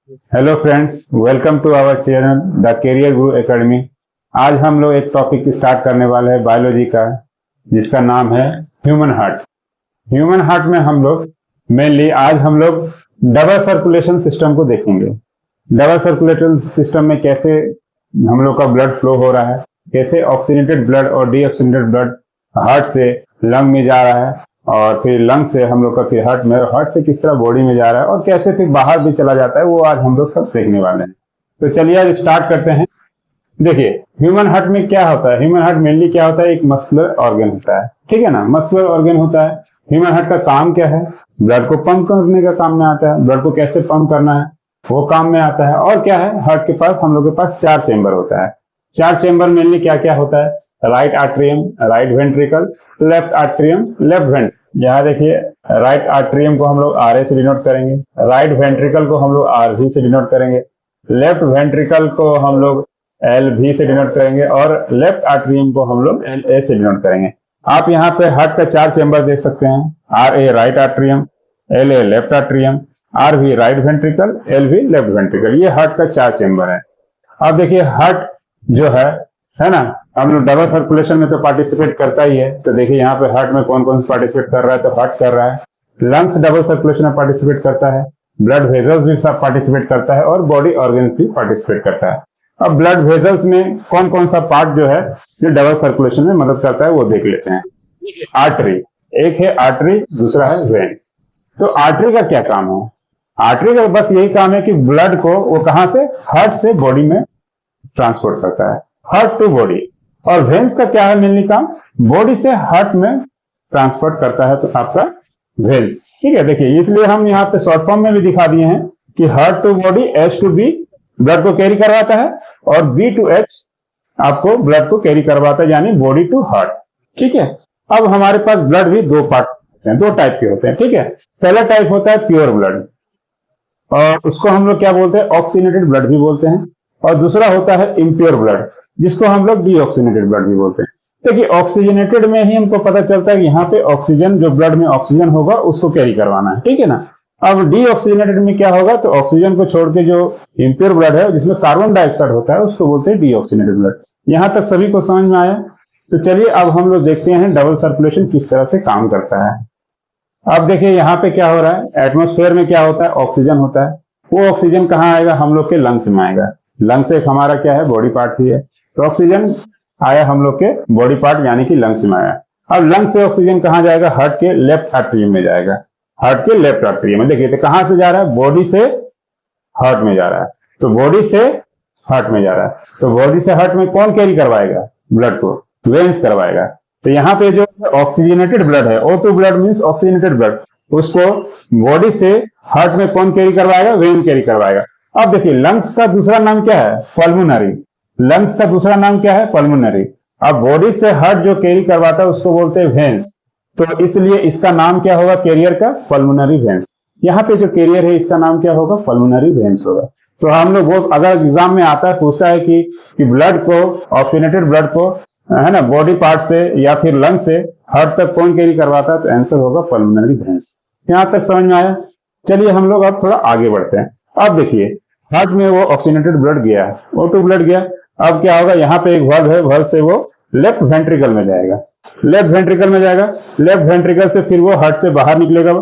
Hello friends, welcome to our channel the career Guru academy. आज हम लोग एक टॉपिक स्टार्ट करने वाले हैं बायोलॉजी का, जिसका नाम है ह्यूमन हार्ट। ह्यूमन हार्ट में हम लोग मेनली आज हम लोग डबल सर्कुलेशन सिस्टम को देखेंगे। डबल सर्कुलेशन सिस्टम में कैसे हम लोग का ब्लड फ्लो हो रहा है, कैसे ऑक्सीजनेटेड ब्लड और डीऑक्सीजनेटेड ब्लड हार्ट से लंग में जा रहा है, और फिर लंग से हम लोग का फिर हार्ट में, हार्ट से किस तरह बॉडी में जा रहा है, और कैसे फिर बाहर भी चला जाता है, वो आज हम लोग सब देखने वाले हैं। तो चलिए आज स्टार्ट करते हैं। देखिए, ह्यूमन हार्ट में क्या होता है। ह्यूमन हार्ट मेनली क्या होता है, एक मस्कुलर ऑर्गन होता है, ठीक है ना। मस्कुलर ऑर्गन होता है। ह्यूमन हार्ट का काम क्या है, ब्लड को पंप करने का काम में आता है। ब्लड को कैसे पंप करना है वो काम में आता है। और क्या है, हार्ट के पास हम लोग के पास 4 चेंबर होता है। 4 चेंबर मेनली क्या क्या होता है, right atrium, right ventricle, left atrium, left went. यहाँ देखिए, राइट आर्ट्रियम को हम लोग आर ए से डिनोट करेंगे, राइट वेंट्रिकल को हम लोग आर वी से डिनोट करेंगे, लेफ्ट वेंट्रिकल को हम लोग एल भी से डिनोट करेंगे, और लेफ्ट आर्ट्रियम को हम लोग एल ए से डिनोट करेंगे। आप यहाँ पे हार्ट का 4 चेंबर देख सकते हैं। R A right atrium, L A left atrium, R V right ventricle, L V left ventricle. ये हार्ट का 4 चेंबर है। अब देखिए, हार्ट जो है ना, हम लोग डबल सर्कुलेशन में तो पार्टिसिपेट करता ही है। तो देखिए यहाँ पे हार्ट में कौन कौन पार्टिसिपेट कर रहा है, तो हार्ट कर रहा है, लंग्स डबल सर्कुलेशन में पार्टिसिपेट करता है, ब्लड वेजल्स भी पार्टिसिपेट करता है, और बॉडी ऑर्गन भी पार्टिसिपेट करता है। अब ब्लड वेजल्स में कौन कौन सा पार्ट जो है जो डबल सर्कुलेशन में मदद करता है वो देख लेते हैं। आर्टरी, एक है आर्टरी, दूसरा है वेन। तो आर्टरी का क्या काम है, आर्टरी का बस यही काम है कि ब्लड को वो कहां से, हार्ट से बॉडी में ट्रांसपोर्ट करता है, हार्ट टू बॉडी। और वेन्स का क्या है मेनली काम, बॉडी से हार्ट में ट्रांसपोर्ट करता है, तो आपका वेन्स, ठीक है। देखिए, इसलिए हम यहाँ पे शॉर्ट फॉर्म में भी दिखा दिए हैं कि heart to body, H to B blood को कैरी करवाता है, और बी टू एच आपको ब्लड को कैरी करवाता है, यानी बॉडी टू हार्ट, ठीक है। अब हमारे पास ब्लड भी 2 पार्ट होते हैं, 2 टाइप के होते हैं, ठीक है। पहला टाइप होता है प्योर ब्लड, और उसको हम लोग क्या बोलते हैं, ऑक्सीजनेटेड ब्लड भी बोलते हैं। और दूसरा होता है इम्प्योर ब्लड, जिसको हम लोग डीऑक्सीजनेटेड ब्लड भी बोलते हैं। देखिए, ऑक्सीजनेटेड में ही हमको पता चलता है कि यहाँ पे ऑक्सीजन, जो ब्लड में ऑक्सीजन होगा उसको कैरी करवाना है, ठीक है ना। अब डीऑक्सीजनेटेड में क्या होगा, तो ऑक्सीजन को छोड़ के जो इम्प्योर ब्लड है, जिसमें कार्बन डाइऑक्साइड होता है, उसको बोलते हैं डीऑक्सीजनेटेड ब्लड। यहां तक सभी को समझ में आया। तो चलिए अब हम लोग देखते हैं डबल सर्कुलेशन किस तरह से काम करता है। अब देखिए यहाँ पे क्या हो रहा है, एटमॉस्फेयर में क्या होता है, ऑक्सीजन होता है। वो ऑक्सीजन कहाँ आएगा, हम लोग के लंग्स में आएगा। लंग्स एक हमारा क्या है, बॉडी पार्ट ही है। तो ऑक्सीजन आया हम लोग के बॉडी पार्ट यानी कि लंग्स में आया। अब लंग से ऑक्सीजन कहाँ जाएगा, हार्ट के लेफ्ट आर्टरियम में जाएगा। हार्ट के लेफ्ट आर्टरियम में देखिए, तो कहां से जा रहा है, बॉडी से हार्ट में जा रहा है। तो बॉडी से हार्ट में जा रहा है, तो बॉडी से हार्ट में कौन कैरी करवाएगा ब्लड को, वेन्स करवाएगा। तो यहाँ पे जो ऑक्सीजनेटेड ब्लड है, O2 blood means oxygenated blood, उसको बॉडी से हार्ट में कौन कैरी करवाएगा, वेन कैरी करवाएगा। अब देखिए, लंग्स का दूसरा नाम क्या है, पल्मोनरी। लंग्स का दूसरा नाम क्या है, पल्मोनरी। अब बॉडी से हार्ट जो कैरी करवाता है उसको बोलते हैं वेन्स। तो इसलिए इसका नाम क्या होगा, कैरियर का, पल्मोनरी वेन्स। यहाँ पे जो कैरियर है इसका नाम क्या होगा, पल्मोनरी वेन्स होगा। तो हम लोग वो, अगर एग्जाम में आता है, पूछता है कि ब्लड को, ऑक्सीजनेटेड ब्लड को, है ना, बॉडी पार्ट से या फिर लंग से हार्ट तक कौन कैरी करवाता है, तो आंसर होगा पल्मोनरी वेन्स। यहां तक समझ में आया। चलिए हम लोग अब थोड़ा आगे बढ़ते हैं। अब देखिए, हार्ट में वो ऑक्सीजनेटेड ब्लड गया, O2 ब्लड गया। अब क्या होगा, यहाँ पे एक वर्ब है, वर्ब से वो लेफ्ट वेंट्रिकल में जाएगा, लेफ्ट वेंट्रिकल में जाएगा। लेफ्ट वेंट्रिकल से फिर वो हार्ट से बाहर निकलेगा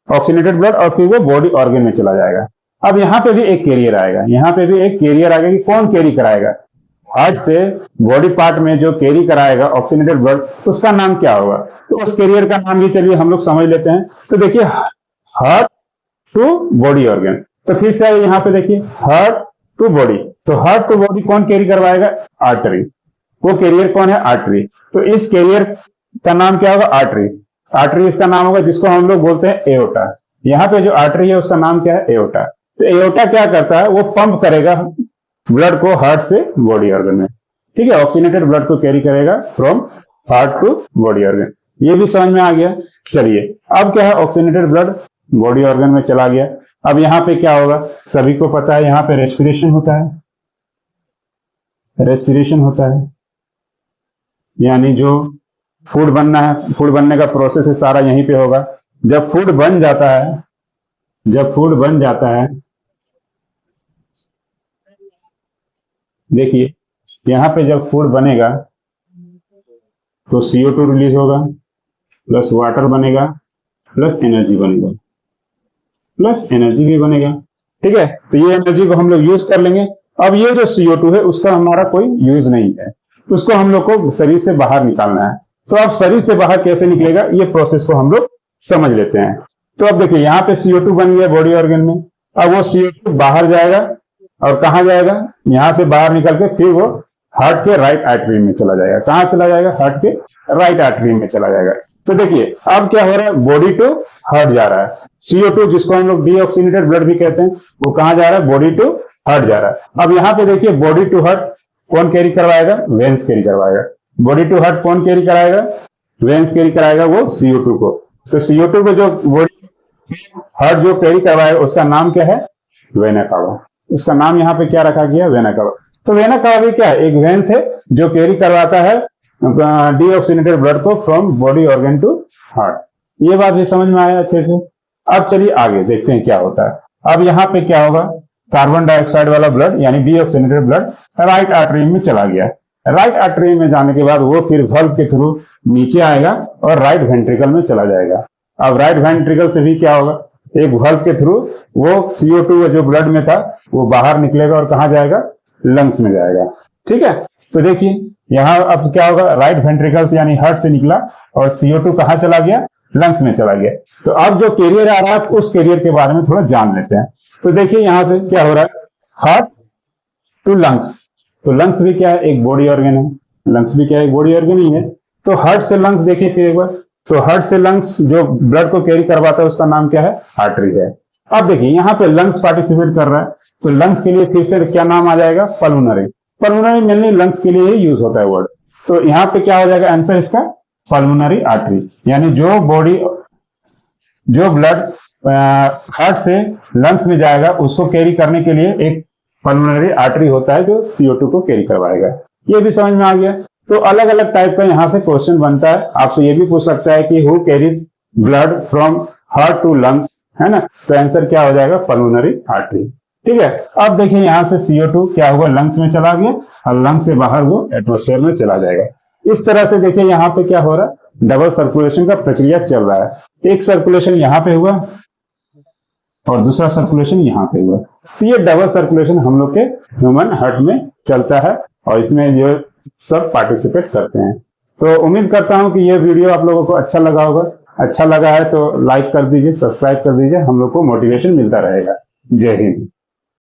ऑक्सीजनेटेड ब्लड, और फिर वो बॉडी ऑर्गन में चला जाएगा। अब यहाँ पे भी एक कैरियर आएगा, यहाँ पे भी एक कैरियर आएगा कि कौन कैरी कराएगा, हार्ट से बॉडी पार्ट में जो कैरी कराएगा ऑक्सीजनेटेड ब्लड, उसका नाम क्या होगा। तो उस कैरियर का नाम भी चलिए हम लोग समझ लेते हैं। तो देखिए, हार्ट टू बॉडी ऑर्गन। तो फिर से यहाँ पे देखिए, हार्ट टू बॉडी। तो हार्ट टू बॉडी कौन कैरी करवाएगा, आर्टरी। वो कैरियर कौन है, आर्टरी। तो इस कैरियर का नाम क्या होगा, आर्टरी। आर्टरी इसका नाम होगा, जिसको हम लोग बोलते हैं एओर्टा। यहाँ पे जो आर्टरी है उसका नाम क्या है, एओर्टा। तो एओर्टा क्या करता है, वो पंप करेगा ब्लड को हार्ट से बॉडी ऑर्गन में, ठीक है। ऑक्सीजनेटेड ब्लड को कैरी करेगा from heart to body organ. ये भी समझ में आ गया। चलिए, अब क्या है, ऑक्सीजनेटेड ब्लड बॉडी ऑर्गन में चला गया। अब यहाँ पे क्या होगा, सभी को पता है, यहाँ पे रेस्पिरेशन होता है। रेस्पिरेशन होता है यानी जो फूड बनना है, फूड बनने का प्रोसेस है सारा यहीं पे होगा। जब फूड बन जाता है, जब फूड बन जाता है देखिए यहाँ पे जब फूड बनेगा तो CO2 रिलीज होगा, प्लस वाटर बनेगा, प्लस एनर्जी बनेगा, प्लस एनर्जी भी बनेगा। ठीक है, तो ये एनर्जी को हम लोग यूज कर लेंगे। अब ये जो CO2 है उसका हमारा कोई यूज नहीं है, उसको हम लोग को शरीर से बाहर निकालना है। तो अब शरीर से बाहर कैसे निकलेगा, ये प्रोसेस को हम लोग समझ लेते हैं। तो अब देखिए यहाँ पे CO2 बन गया बॉडी ऑर्गन में। अब वो CO2 बाहर जाएगा और कहाँ जाएगा, यहाँ से बाहर निकल के फिर वो हार्ट के राइट आर्टरी में चला जाएगा। कहाँ चला जाएगा, हार्ट के राइट आर्टरी में चला जाएगा। तो देखिए अब क्या हो रहा है, बॉडी टू हार्ट जा रहा है। CO2 जिसको हम लोग डीऑक्सीनेटेड ब्लड भी कहते हैं, वो कहाँ जा रहा है, बॉडी टू हार्ट जा रहा है। अब यहाँ पे देखिए बॉडी टू हार्ट कौन कैरी करवाएगा, वेन्स कैरी करवाएगा। बॉडी टू हार्ट कौन कैरी कराएगा, वेन्स कैरी कराएगा वो CO2 को। तो CO2 को जो बॉडी हार्ट जो कैरी करवाएगा उसका नाम क्या है, वेना कावा। उसका नाम यहाँ पे क्या रखा गया, वेना कावा। तो वेना कावा भी क्या है, एक वेन्स है जो कैरी करवाता है डीऑक्सीनेटेड ब्लड को from body organ to heart. ये बात भी समझ में आया अच्छे से। अब चलिए आगे देखते हैं क्या होता है। अब यहाँ पे क्या होगा, कार्बन डाइऑक्साइड वाला ब्लड यानी डीऑक्सीनेटेड ब्लड राइट आर्टरी में चला गया। राइट आर्टरी में जाने के बाद वो फिर वाल्व के थ्रू नीचे आएगा और राइट वेंट्रिकल में चला जाएगा। अब राइट वेंट्रिकल से भी क्या होगा, एक वाल्व के थ्रू वो CO2 जो ब्लड में था वो बाहर निकलेगा और कहाँ जाएगा, लंग्स में जाएगा। ठीक है, तो देखिए यहाँ अब क्या होगा, राइट वेंट्रिकल से यानी हार्ट से निकला और CO2 कहाँ चला गया, लंग्स में चला गया। तो अब जो कैरियर आ रहा है उस कैरियर के बारे में थोड़ा जान लेते हैं। तो देखिए यहाँ से क्या हो रहा है, हार्ट टू लंग्स। तो लंग्स भी क्या है, एक बॉडी ऑर्गन है। लंग्स भी क्या है, एक बॉडी ऑर्गन ही है। तो हार्ट से लंग्स देखिए फिर एक बार, तो हार्ट से लंग्स जो ब्लड को कैरी करवाता है उसका नाम क्या है, आर्टरी है। अब देखिए यहाँ पे लंग्स पार्टिसिपेट कर रहा है, तो लंग्स के लिए फिर से क्या नाम आ जाएगा, पल्मोनरी। पल्मोनरी मेनली लंग्स के लिए ही यूज होता है वर्ड। तो यहाँ पे क्या हो जाएगा आंसर इसका, पल्मोनरी आर्टरी। यानी जो ब्लड हार्ट से लंग्स में जाएगा उसको कैरी करने के लिए एक पल्मोनरी आर्टरी होता है जो CO2 को कैरी करवाएगा। ये भी समझ में आ गया। तो अलग अलग टाइप का यहाँ से क्वेश्चन बनता है, आपसे ये भी पूछ सकता है कि who carries blood from heart to lungs, है ना। तो आंसर क्या हो जाएगा, पल्मोनरी आर्टरी। ठीक है, अब देखिए यहाँ से CO2 क्या हुआ, लंग्स में चला गया और लंग्स से बाहर वो एटमोस्फेयर में चला जाएगा। इस तरह से देखिए यहाँ पे क्या हो रहा है, डबल सर्कुलेशन का प्रक्रिया चल रहा है। एक सर्कुलेशन यहाँ पे हुआ और दूसरा सर्कुलेशन यहाँ पे हुआ। तो ये डबल सर्कुलेशन हम लोग के ह्यूमन हार्ट में चलता है और इसमें जो सब पार्टिसिपेट करते हैं। तो उम्मीद करता हूं कि ये वीडियो आप लोगों को अच्छा लगा होगा। अच्छा लगा है तो लाइक कर दीजिए, सब्सक्राइब कर दीजिए, हम लोग को मोटिवेशन मिलता रहेगा। जय हिंद।